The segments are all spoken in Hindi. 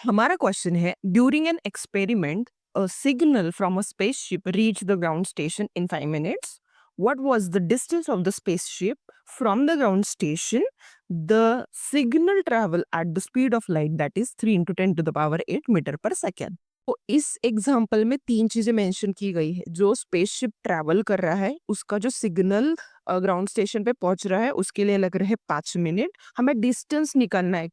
हमारा क्वेश्चन है during an experiment a signal from a spaceship reached the ground station in 5 minutes. What was the distance of the spaceship from the ground station? The signal travel at the speed of light, that is 3 into 10 to the power 8 meter per second. तो इस एग्जाम्पल में तीन चीजें मेंशन की गई है। जो स्पेसशिप ट्रैवल कर रहा है उसका जो सिग्नल ग्राउंड स्टेशन पे पहुंच रहा है उसके लिए लग रहे हैं 5 मिनट। हमें डिस्टेंस निकालना है,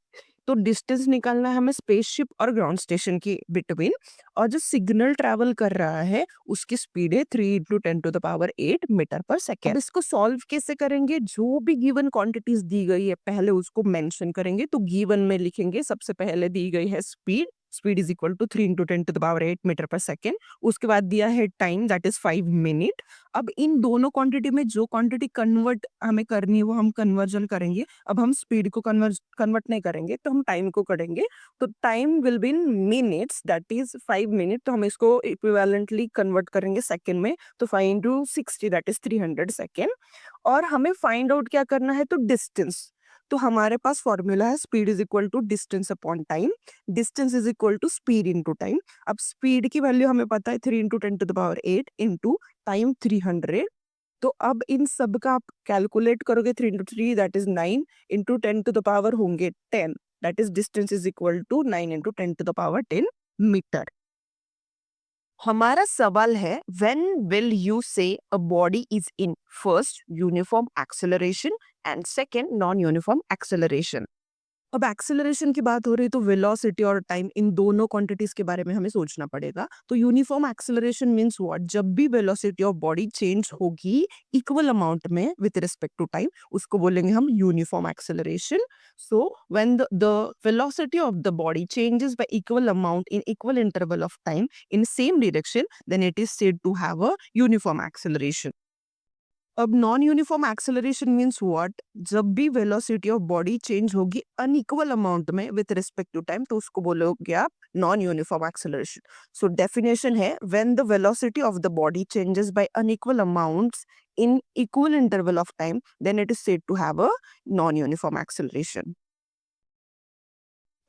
तो डिस्टेंस निकालना है हमें स्पेसशिप और ग्राउंड स्टेशन की बिटवीन। और जो सिग्नल ट्रैवल कर रहा है उसकी स्पीड है 3 into 10 to the power 8 metre per second. अब इसको सॉल्व कैसे करेंगे? जो भी गिवन क्वांटिटीज दी गई है पहले उसको मेंशन करेंगे। तो गिवन में लिखेंगे सबसे पहले दी गई है speed, speed is equal to 3 into 10 to the power 8 metre per second. उसके बाद दिया है टाइम, दैट इज 5 मिनट। अब इन दोनों क्वांटिटी में जो क्वांटिटी कन्वर्ट हमें करनी है वो हम कन्वर्जन करेंगे। अब हम स्पीड को कन्वर्ट नहीं करेंगे तो हम टाइम को करेंगे। तो time will be in minutes, that is 5 minute. तो हम इसको इक्विवेलेंटली कन्वर्ट करेंगे सेकेंड में। तो 5 into 60 दैट इज 300 सेकेंड। और हमें फाइंड आउट क्या करना है? तो डिस्टेंस। तो हमारे पास फॉर्मूला है speed is equal to distance upon time. Distance is equal to speed into time. अब स्पीड की वैल्यू हमें पता है 3 into 10 to the power 8 into time 300। तो अब इन सब का आप कैलकुलेट करोगे 3 into 3 that is 9 into 10 to the power होंगे 10, that is distance is equal to 9 into 10 to the power 10 metre. हमारा सवाल है when will you say a body is in first uniform acceleration and second non uniform acceleration. अब एक्सेलरेशन की बात हो रही है तो वेलोसिटी और टाइम इन दोनों क्वांटिटीज के बारे में हमें सोचना पड़ेगा। तो यूनिफॉर्म एक्सेलरेशन मींस व्हाट? जब भी वेलोसिटी ऑफ बॉडी चेंज होगी इक्वल अमाउंट में विद रिस्पेक्ट टू टाइम उसको बोलेंगे हम uniform acceleration. So when the velocity of the body changes by equal amount in equal interval of time in same direction then it is said to have a uniform acceleration. अब non uniform acceleration means what? जब भी वेलोसिटी ऑफ बॉडी चेंज होगी अनइक्वल अमाउंट में विद रिस्पेक्ट टू टाइम तो उसको बोलोगे आप non uniform acceleration. So definition है when the velocity of the body changes by unequal amounts in equal interval of time then it is said to have a non uniform acceleration.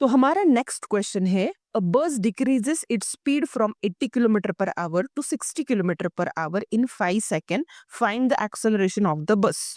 तो हमारा नेक्स्ट क्वेश्चन है a bus decreases its speed from 80 kilometre per hour to 60 kilometre per hour in 5 second, find the acceleration of the bus.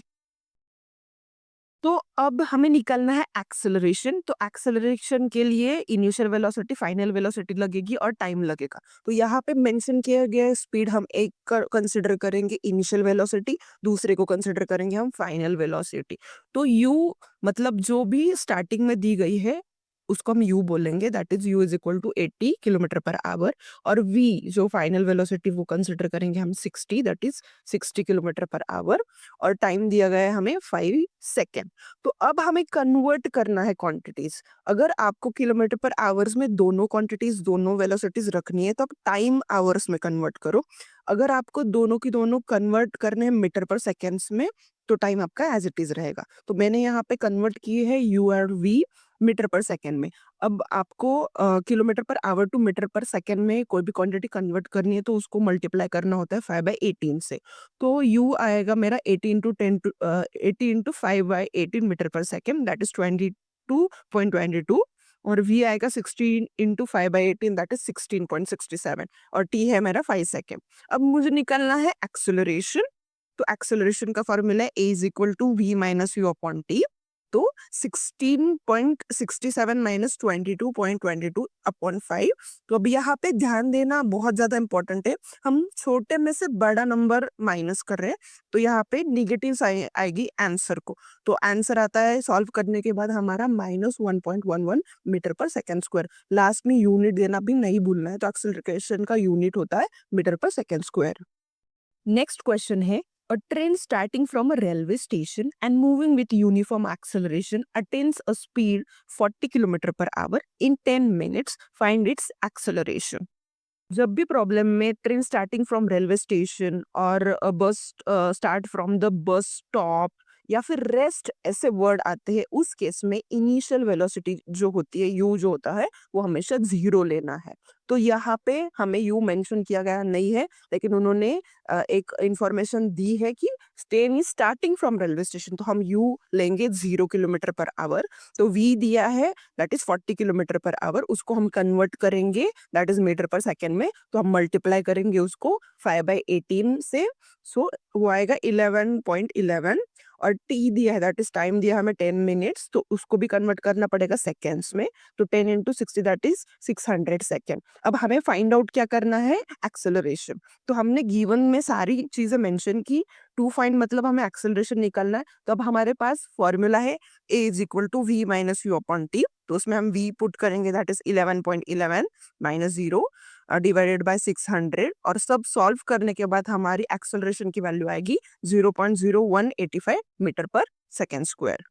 तो अब हमें निकालना है एक्सेलरेशन। तो एक्सेलरेशन के लिए इनिशियल वेलोसिटी, फाइनल वेलोसिटी लगेगी और टाइम लगेगा। तो यहाँ पे मेंशन किया गया है स्पीड हम एक कंसिडर करेंगे इनिशियल वेलोसिटी, दूसरे को कंसिडर करेंगे हम फाइनल वेलोसिटी। तो यू मतलब जो भी स्टार्टिंग में दी गई है उसको हम यू बोलेंगे, that is u is equal to 80 kilometre per hour. और वी जो फाइनल वेलोसिटी वो कंसिडर करेंगे हम 60, that is 60 kilometre per hour. और टाइम दिया गया है हमें 5 सेकेंड। तो अब हमें कन्वर्ट करना है क्वांटिटीज। अगर आपको किलोमीटर पर आवर्स में दोनों क्वांटिटीज दोनों वेलोसिटीज रखनी है तो आप टाइम आवर्स में कन्वर्ट करो। अगर आपको दोनों की दोनों कन्वर्ट करने हैं मीटर पर सेकेंड्स में तो टाइम आपका एज इट इज रहेगा। तो मैंने यहाँ पे कन्वर्ट किए है यू और वी मीटर पर सेकेंड में। अब आपको kilometre per hour to metre per second में कोई भी क्वांटिटी कन्वर्ट करनी है तो उसको मल्टीप्लाई करना होता है 5/18 से। तो यू आएगा मेरा 80 into metre per second, that is 22.22। और वी आएगा 16 into 5/18 दैट इज 16.67। और टी है मेरा 5 सेकेंड। अब मुझे निकालना है एक्सेलरेशन। तो एक्सेलरेशन का फॉर्मूला है a is equal to v minus u upon t. तो 16.67 माइनस 22.22 अपॉन 5। तो अब यहाँ पे ध्यान देना बहुत ज्यादा इंपॉर्टेंट है। हम छोटे में से बड़ा नंबर माइनस कर रहे हैं तो यहाँ पे निगेटिव आएगी आंसर को। तो आंसर आता है सॉल्व करने के बाद हमारा -1.11 metre per second square. Last में यूनिट देना भी नहीं भूलना है। तो एक्सेलरेशन का यूनिट होता है metre per second square. Next question है a train starting from a railway station and moving with uniform acceleration attains a speed 40 km per hour in 10 minutes, find its acceleration। जब भी प्रॉब्लम में train starting from railway station और बस start from the bus stop या फिर रेस्ट ऐसे वर्ड आते हैं, उस केस में इनिशियल वेलोसिटी जो होती है, यू जो होता है, वो हमेशा 0 लेना है। तो यहाँ पे हमें यू मेंशन किया गया नहीं है, लेकिन उन्होंने एक इन्फॉर्मेशन दी है कि train is starting from railway station, तो हम यू लेंगे 0 किलोमीटर पर आवर। तो वी दिया है that is 40 kilometre per our, उसको हम कन्वर्ट करेंगे that is metre per second में, तो हम मल्टीप्लाई करेंगे उसको 5/18 से, सो वो आएगा 11.11। और टी दिया है दैट इज टाइम दिया है हमें 10 मिनट्स, तो उसको भी कन्वर्ट करना पड़ेगा सेकेंड्स में, तो 10 इंटू 60 दैट इज 600 सेकेंड। अब हमें फाइंड आउट क्या करना है, एक्सेलरेशन। तो हमने गिवन में सारी चीजें मेंशन की, टू फाइंड मतलब हमें एक्सेलरेशन निकालना है। तो अब हमारे पास फॉर्मूला है a is equal to v minus u upon t, तो उसमें हम v पुट करेंगे that is 11.11 minus 0 divided by 600, और सब सॉल्व करने के बाद हमारी एक्सेलरेशन की वैल्यू आएगी 0.0185 मीटर पर सेकेंड स्क्वायर।